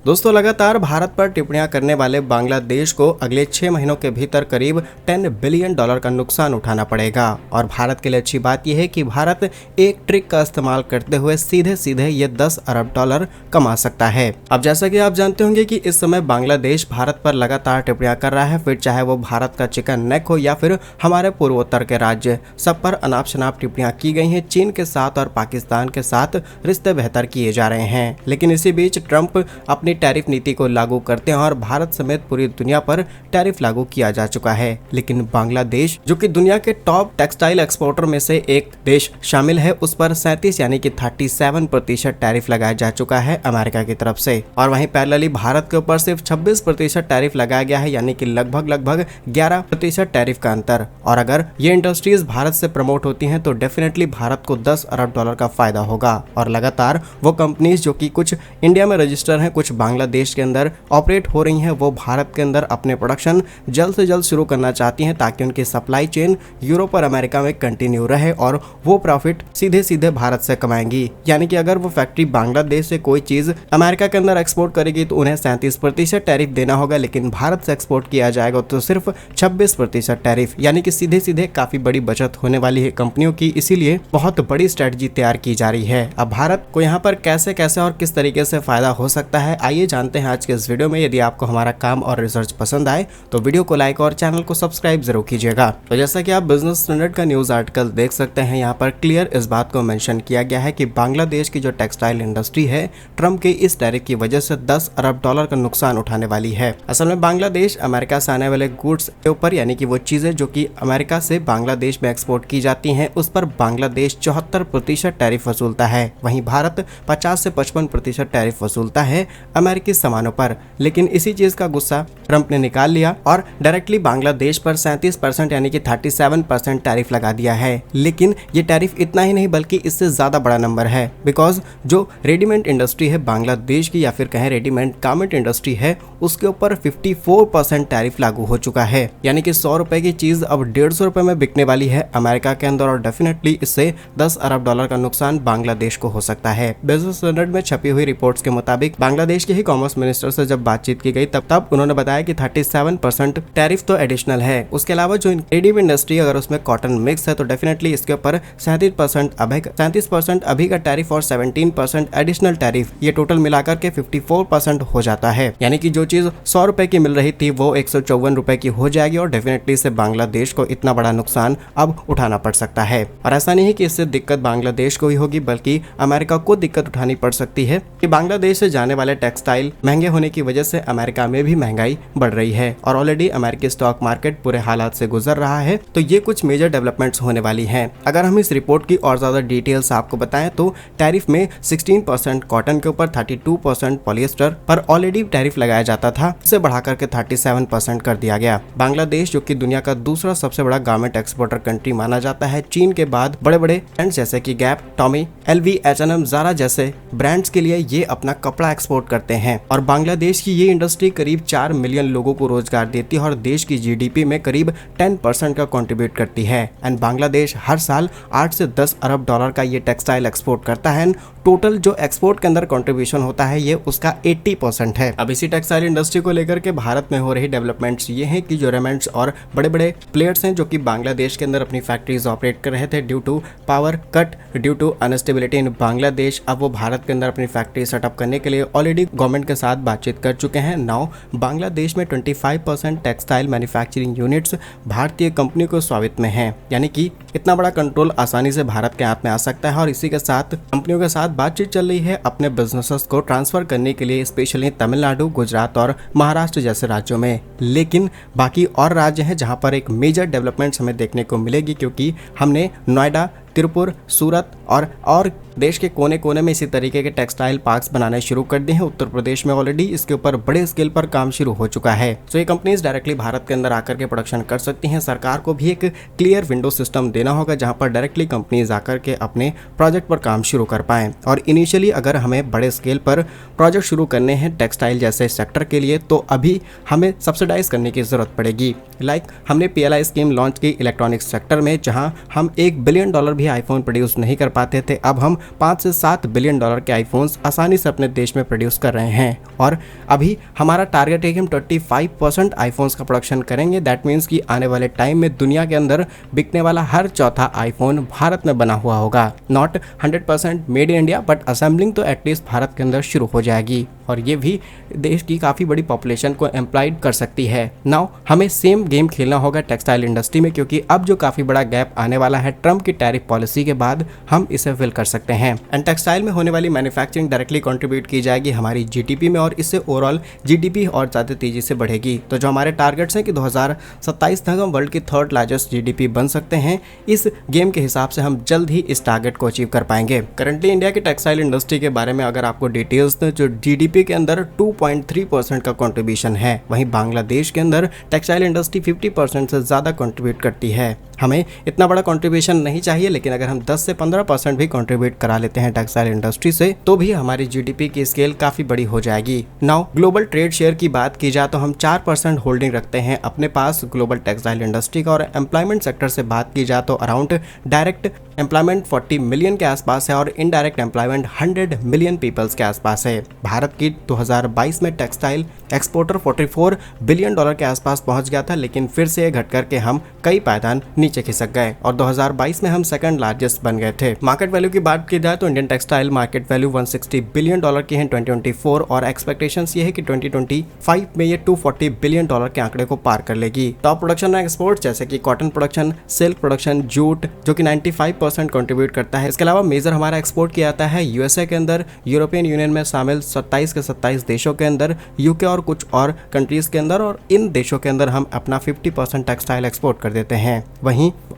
दोस्तों, लगातार भारत पर टिप्पणियां करने वाले बांग्लादेश को अगले 6 महीनों के भीतर करीब $10 बिलियन का नुकसान उठाना पड़ेगा। और भारत के लिए अच्छी बात यह है कि भारत एक ट्रिक का इस्तेमाल करते हुए सीधे सीधे ये $10 अरब कमा सकता है। अब जैसा कि आप जानते होंगे कि इस समय बांग्लादेश भारत पर लगातार टिप्पणियां कर रहा है, फिर चाहे वो भारत का चिकन नेक हो या फिर हमारे पूर्वोत्तर के राज्य, सब पर अनाप शनाप टिप्पणियां की गई हैं। चीन के साथ और पाकिस्तान के साथ रिश्ते बेहतर किए जा रहे हैं, लेकिन इसी बीच ट्रंप अपनी टैरिफ नीति को लागू करते हैं और भारत समेत पूरी दुनिया पर टैरिफ लागू किया जा चुका है। लेकिन बांग्लादेश, जो कि दुनिया के टॉप टेक्सटाइल एक्सपोर्टर में से एक देश शामिल है, उस पर 37 यानी कि 37% टैरिफ लगाया जा चुका है अमेरिका की तरफ से। और वहीं पैरेलली भारत के ऊपर सिर्फ 26% टैरिफ लगाया गया है, यानी कि लगभग 11% टैरिफ का अंतर। और अगर ये इंडस्ट्रीज भारत से प्रमोट होती हैं तो डेफिनेटली भारत को $10 अरब का फायदा होगा। और लगातार वो कंपनीज जो कि कुछ इंडिया में रजिस्टर हैं, कुछ बांग्लादेश के अंदर ऑपरेट हो रही हैं, वो भारत के अंदर अपने प्रोडक्शन जल्द से जल्द शुरू करना चाहती हैं ताकि उनकी सप्लाई चेन यूरोप और अमेरिका में कंटिन्यू रहे और वो प्रॉफिट सीधे सीधे भारत से कमाएंगी। यानी कि अगर वो फैक्ट्री बांग्लादेश से कोई चीज अमेरिका के अंदर एक्सपोर्ट करेगी तो उन्हें 37% टैरिफ देना होगा, लेकिन भारत से एक्सपोर्ट किया जाएगा तो सिर्फ 26% टैरिफ, यानी कि सीधे सीधे काफी बड़ी बचत होने वाली है कंपनियों की। इसीलिए बहुत बड़ी स्ट्रेटजी तैयार की जा रही है। अब भारत को यहाँ पर कैसे कैसे और किस तरीके से फायदा हो सकता है, आइए जानते हैं आज के इस वीडियो में। यदि आपको हमारा काम और रिसर्च पसंद आए तो वीडियो को लाइक और चैनल को सब्सक्राइब जरूर कीजिएगा। तो जैसा कि आप बिजनेस स्टैंडर्ड का न्यूज आर्टिकल देख सकते हैं, यहाँ पर क्लियर इस बात को मेंशन किया गया है कि बांग्लादेश की जो टेक्सटाइल इंडस्ट्री है, ट्रंप के इस टैरिफ की वजह से $10 अरब का नुकसान उठाने वाली है। असल में बांग्लादेश अमेरिका से आने वाले गुड्स के ऊपर, यानी कि वो चीजें जो कि अमेरिका से बांग्लादेश में एक्सपोर्ट की जाती हैं, उस पर बांग्लादेश 74% टैरिफ वसूलता है। वहीं भारत 50 से 55% टैरिफ वसूलता है अमेरिकी सामानों पर। लेकिन इसी चीज का गुस्सा ट्रंप ने निकाल लिया और डायरेक्टली बांग्लादेश पर 37% यानी कि 37% टैरिफ लगा दिया है। लेकिन ये टैरिफ इतना ही नहीं बल्कि इससे ज्यादा बड़ा नंबर है, बिकॉज जो रेडीमेड इंडस्ट्री है बांग्लादेश की, या फिर कहें रेडीमेड गारमेंट इंडस्ट्री है, उसके ऊपर 54% टैरिफ लागू हो चुका है। यानी कि 100 रुपए की चीज अब 150 रुपए में बिकने वाली है अमेरिका के अंदर। और डेफिनेटली इससे $10 अरब का नुकसान बांग्लादेश को हो सकता है। बिजनेस स्टैंडर्ड में छपी हुई रिपोर्ट्स के मुताबिक बांग्लादेश के ही कॉमर्स मिनिस्टर से जब बातचीत की गई तब उन्होंने बताया कि 37% टैरिफ तो एडिशनल है। उसके अलावा जो रेडीमेड इंडस्ट्री, अगर उसमें कॉटन मिक्स है तो डेफिनेटली इसके ऊपर 37% अभी का टैरिफ और 17% एडिशनल टैरिफ, ये टोटल मिलाकर के 54% हो जाता है। यानी कि जो चीज 100 रुपए की मिल रही थी वो 154 रुपए की हो जाएगी। और डेफिनेटली इससे बांग्लादेश को इतना बड़ा नुकसान अब उठाना पड़ सकता है। और ऐसा नहीं है कि इससे दिक्कत बांग्लादेश को ही होगी, बल्कि अमेरिका को दिक्कत उठानी पड़ सकती है कि बांग्लादेश से जाने वाले टेक्सटाइल महंगे होने की वजह से अमेरिका में भी महंगाई बढ़ रही है और ऑलरेडी अमेरिकी स्टॉक मार्केट बुरे हालात से गुजर रहा है। तो ये कुछ मेजर डेवलपमेंट्स होने वाली हैं। अगर हम इस रिपोर्ट की और ज्यादा डिटेल्स आपको बताएं तो टैरिफ में 16% कॉटन के ऊपर, 32% पॉलिएस्टर पर ऑलरेडी टैरिफ लगाया जाता था, उसे बढ़ाकर के 37% कर दिया गया। बांग्लादेश, जो कि दुनिया का दूसरा सबसे बड़ा गारमेंट एक्सपोर्टर कंट्री माना जाता है, चीन के बाद बड़े बड़े ब्रांड्स जैसे कि gap, Tommy, LV, H&M, Zaara जैसे ब्रांड्स के लिए ये अपना कपड़ा एक्सपोर्ट करते हैं। और बांग्लादेश की ये इंडस्ट्री करीब 4 मिलियन लोगों को रोजगार देती है और देश की GDP में करीब 10% का कंट्रीब्यूट करती है। एंड बांग्लादेश हर साल 8 से $10 अरब का ये टेक्सटाइल एक्सपोर्ट करता है। टोटल जो एक्सपोर्ट के अंदर कंट्रीब्यूशन होता है ये उसका 80% है। अब इसी टेक्सटाइल इंडस्ट्री को लेकर के भारत में हो रही डेवलपमेंट्स ये हैं कि जो रेमंड्स और बड़े बड़े प्लेयर्स हैं जो कि बांग्लादेश के अंदर अपनी फैक्ट्रीज ऑपरेट कर रहे थे, due to power cut, due to instability in Bangladesh, अब वो भारत के अंदर अपनी फैक्ट्री सेटअप करने के लिए ऑलरेडी गवर्नमेंट के साथ बातचीत कर चुके हैं। नाउ बांग्लादेश में 25% टेक्सटाइल मैन्युफैक्चरिंग यूनिट्स भारतीय कंपनी को स्वामित्व में है। यानी कि इतना बड़ा कंट्रोल आसानी से भारत के हाथ में आ सकता है। और इसी के साथ कंपनियों के साथ बातचीत चल रही है अपने बिजनेसेस को ट्रांसफर करने के लिए, स्पेशली तमिलनाडु, गुजरात और महाराष्ट्र जैसे राज्यों में। लेकिन बाकी और राज्य हैं जहां पर एक मेजर डेवलपमेंट्स हमें देखने को मिलेगी, क्योंकि हमने नोएडा, तिरुपुर, सूरत और देश के कोने कोने में इसी तरीके के टेक्सटाइल पार्क्स बनाने शुरू कर दिए हैं। उत्तर प्रदेश में ऑलरेडी इसके ऊपर बड़े स्केल पर काम शुरू हो चुका है। तो ये कंपनीज डायरेक्टली भारत के अंदर आकर के प्रोडक्शन कर सकती हैं। सरकार को भी एक क्लियर विंडो सिस्टम देना होगा जहां पर डायरेक्टली कंपनीज आकर के अपने प्रोजेक्ट पर काम शुरू कर पाएं। और इनिशियली अगर हमें बड़े स्केल पर प्रोजेक्ट शुरू करने हैं टेक्सटाइल जैसे सेक्टर के लिए, तो अभी हमें सब्सिडाइज करने की जरूरत पड़ेगी। लाइक हमने PLI स्कीम लॉन्च की इलेक्ट्रॉनिक्स सेक्टर में, जहाँ हम $1 बिलियन भी आईफोन प्रोड्यूस नहीं कर पाते थे, अब हम 5 से 7 बिलियन डॉलर के आईफोन्स आसानी से अपने देश में प्रोड्यूस कर रहे हैं। और अभी हमारा टारगेट है कि हम 25% आईफोन्स का प्रोडक्शन करेंगे। दैट मीन्स कि आने वाले टाइम में दुनिया के अंदर बिकने वाला हर चौथा आईफोन भारत में बना हुआ होगा। Not 100% made in India, but assembling तो एटलीस्ट भारत के अंदर शुरू हो जाएगी और ये भी देश की काफ़ी बड़ी पॉपुलेशन को एम्प्लॉयड कर सकती है। नाउ हमें सेम गेम खेलना होगा टेक्सटाइल इंडस्ट्री में, क्योंकि अब जो काफ़ी बड़ा गैप आने वाला है ट्रम्प की टैरिफ पॉलिसी के बाद, हम इसे फिल कर सकते हैं। एंड टेक्सटाइल में होने वाली मैन्युफैक्चरिंग डायरेक्टली कंट्रीब्यूट की जाएगी हमारी जीडीपी में और इससे ओवरऑल जीडीपी और ज़्यादा तेजी से बढ़ेगी। तो जो हमारे टारगेट्स हैं कि 2027 तक हम वर्ल्ड की 3rd लार्जेस्ट जीडीपी बन सकते हैं, इस गेम के हिसाब से हम जल्द ही इस टारगेट को अचीव कर पाएंगे। करंटली इंडिया की टेक्सटाइल इंडस्ट्री के बारे में अगर आपको डिटेल्स दें, जो जीडीपी के अंदर 2.3% का कंट्रीब्यूशन है, वहीं बांग्लादेश के अंदर टेक्सटाइल इंडस्ट्री 50% से ज़्यादा कंट्रीब्यूट करती है। हमें इतना बड़ा कंट्रीब्यूशन नहीं चाहिए, लेकिन अगर हम 10 से 15% भी कंट्रीब्यूट करा लेते हैं टेक्सटाइल इंडस्ट्री से, तो भी हमारी जीडीपी की स्केल काफ़ी बड़ी हो जाएगी। नाउ ग्लोबल ट्रेड शेयर की बात की जाए तो हम 4% होल्डिंग रखते हैं अपने पास ग्लोबल टेक्सटाइल इंडस्ट्री का। और एम्प्लॉयमेंट सेक्टर से बात की जाए तो अराउंड डायरेक्ट एम्प्लॉयमेंट 40 मिलियन के आसपास है और इनडायरेक्ट एम्प्लॉयमेंट 100 मिलियन पीपल्स के आसपास है। भारत की 2022 में टेक्सटाइल एक्सपोर्टर 44 बिलियन डॉलर के आसपास पहुंच गया था, लेकिन फिर से घट करके हम कई पायदान नीचे खिसक गए और 2022 में हम 2nd लार्जेस्ट बन गए थे। मार्केट वैल्यू की बात की जाए तो Indian textile market value 160 billion dollar की है 2024 और एक्सपेक्टेशंस ये है कि 2025 में ये 240 बिलियन डॉलर के आंकड़े को पार कर लेगी। टॉप प्रोडक्शन एक्सपोर्ट जैसे कि cotton production, silk production, jute जो कि 95% कंट्रीब्यूट करता है। इसके अलावा मेजर हमारा एक्सपोर्ट किया जाता है यूएसए के अंदर, यूरोपियन यूनियन में शामिल 27 के 27 देशों के अंदर, यूके और कुछ और कंट्रीज के अंदर, और इन देशों के अंदर हम अपना 50% टेक्सटाइल एक्सपोर्ट कर देते हैं।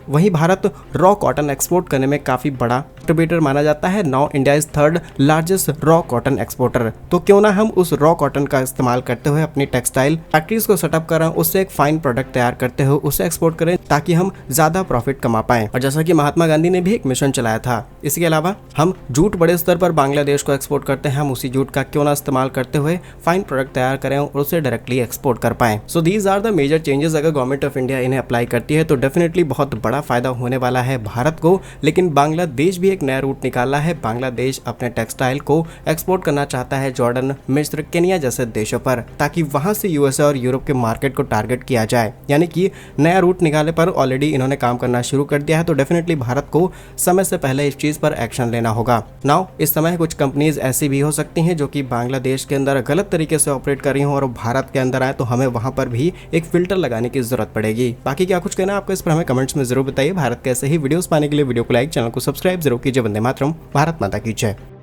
वहीं भारत रॉ कॉटन एक्सपोर्ट करने में काफ़ी बड़ा कंट्रीब्यूटर माना जाता है। Now India is 3rd largest raw cotton exporter. तो क्यों ना हम उस रॉ कॉटन का इस्तेमाल करते हुए अपनी टेक्सटाइल फैक्ट्रीज को सेटअप करें, उससे एक फाइन प्रोडक्ट तैयार करते हुए उसे एक्सपोर्ट करें ताकि हम ज़्यादा प्रॉफिट कमा पाएं। और जैसा कि महात्मा गांधी ने भी एक मिशन चलाया था। इसके अलावा हम जूट बड़े स्तर पर बांग्लादेश को एक्सपोर्ट करते हैं, हम उसी जूट का क्यों ना इस्तेमाल करते हुए फाइन प्रोडक्ट तैयार करें और उसे डायरेक्टली एक्सपोर्ट कर पाएं। So these are the major changes. अगर गवर्नमेंट ऑफ इंडिया इन्हें अप्लाई करती है तो डेफिनेटली बहुत बड़ा फायदा होने वाला है भारत को। लेकिन बांग्लादेश भी एक नया रूट निकाला है। बांग्लादेश अपने टेक्सटाइल को एक्सपोर्ट करना चाहता है जॉर्डन, मिस्र, केनिया जैसे देशों पर, ताकि वहां से यूएसए और यूरोप के मार्केट को टारगेट किया जाए। यानी कि नया रूट निकालने पर ऑलरेडी इन्होंने काम करना शुरू कर दिया है। तो डेफिनेटली भारत को समय से पहले इस चीज पर एक्शन लेना होगा। नाउ इस समय कुछ कंपनीज ऐसी भी हो सकती हैं जो कि बांग्लादेश के अंदर गलत तरीके से ऑपरेट कर रही हों और भारत के अंदर आए, तो हमें वहां पर भी एक फिल्टर लगाने की जरूरत पड़ेगी। बाकी क्या कुछ कहना है आपको इस पर हमें कमेंट्स में जरूर बताइए। भारत के ऐसे ही वीडियोस पाने के लिए वीडियो को लाइक, चैनल को सब्सक्राइब जरूर कीजिए। वंदे मातरम, भारत माता की जय।